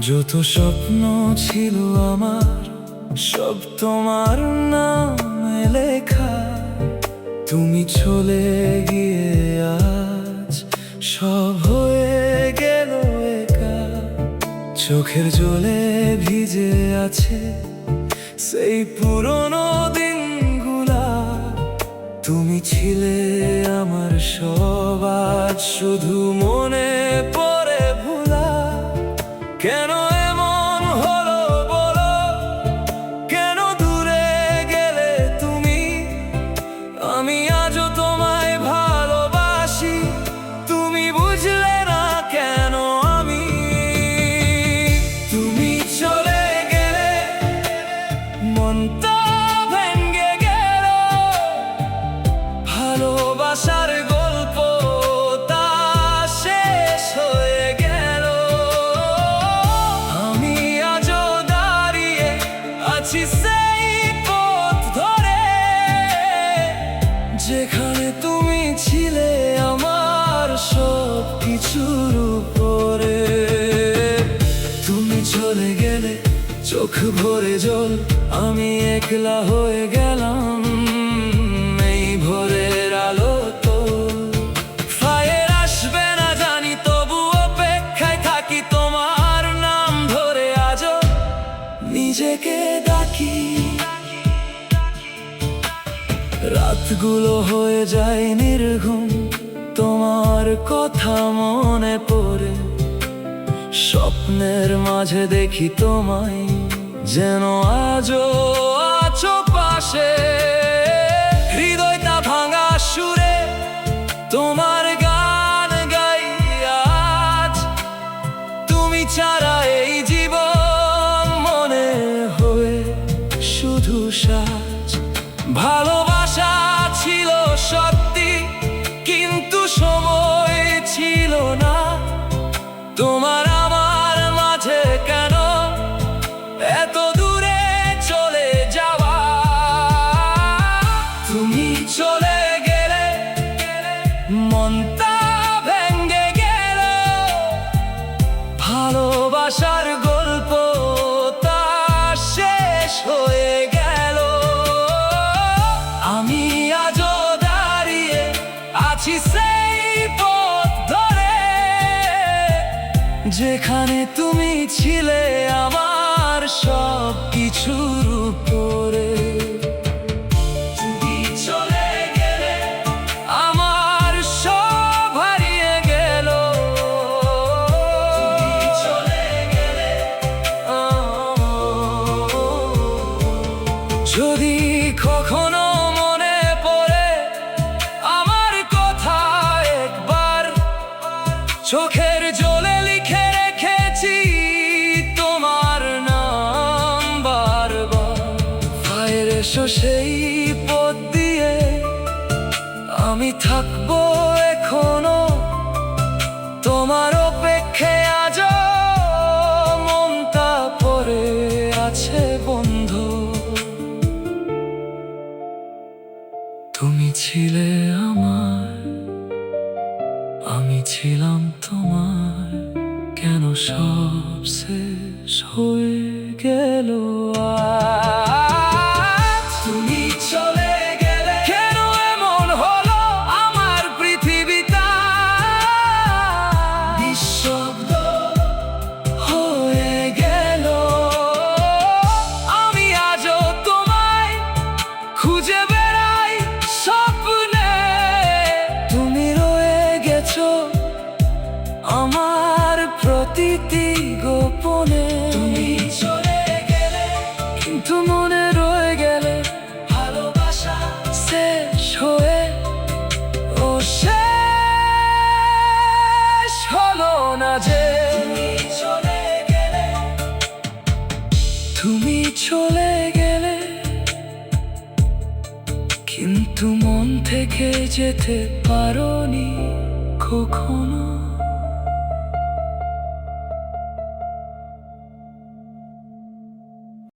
যত স্বপ্ন ছিল আমার সব তোমার নামে লেখা। তুমি চলে গিয়ে আজ সব হয়ে গেল একা। চোখের জলে ভিজে আছে সেই পুরনো দিনগুলা। তুমি ছিলে আমার সব, আজ শুধু মনে পড়ে ভোলা। কেন এমন হলো বলো, কেন দূরে গেলে তুমি? আমি আজও তোমায় ভালোবাসি, তুমি বুঝলে না কেন আমি? তুমি চলে গেলে মনটা ভেঙে গেল, ভালোবাসার গল্প তা শেষ হয়ে গেল। আমি আজও দাঁড়িয়ে আছি সেই পথ ধরে, যেখানে তুমি ছিলে আমার সব কিছুর উপরে। তুমি চলে গেলে চোখ ভরে জল, আমি একলা হয়ে গেলাম এই ভোরের আলো। তো ফায়ার আসবে না জানি, তবু অপেক্ষায় থাকি তোমার নাম ধরে। আজও নিজেকে ডাকি, রাতগুলো হয়ে যায় নির্ঘুম, তোমার কথা মনে পড়ে। স্বপ্নের মাঝে দেখি তোমায়, যেন আজও আছো পাশে। হৃদয়টা ভাঙা সুরে তোমার গান গাই আজ। তুমি ছাড়া এই জীবন মনে হয়ে শুধু সাজ। ভালোবাসা ছিল সত্যি, কিন্তু সময় ছিল না। তোমার আমার মাঝে কেন এত দূরে চলে যাওয়া? তুমি চলে গেলে মনটা ভেঙে গেল, ভালোবাসার গল্প তা শেষ হয়ে গেল। আমি আজও দাঁড়িয়ে আছি সেই পথ ধরে, যেখানে তুমি ছিলে আমার সব কিছুর উপরে। তুমি চলে গেলে আমার সব হারিয়ে গেল। তুমি চলে গেলে যদি কখনো মনে পড়ে আমার কথা একবার, চোখের জলে লিখে রেখেছি তোমার নাম বারবার। ফায়ার এসো সেই পথ দিয়ে, আমি থাকবো এখনো তোমার অপেক্ষায়। আজও মনটা পড়ে আছে বন্ধ। তুমি ছিলে আমার, আমি ছিলাম তোমার। কেন সব শেষ হয়ে গেল আজ? তুমি চলে গেলে কেন এমন হলো আমার পৃথিবীটা নিঃশব্দ হয়ে গেল। আমি আজও তোমায় খুঁজে বেড়াই স্বপ্নে, তুমি রয়ে গেছো আমার প্রতিটি গোপনে। তুমি চলে গেলে কিন্তু মনে রয়ে গেলে ভালোবাসা শেষ হয়ে ও শেষ হলো না যে। তুমি চলে গেলে, তুমি চলে গেলে, কিন্তু মন থেকে যেতে পারোনি কখনো।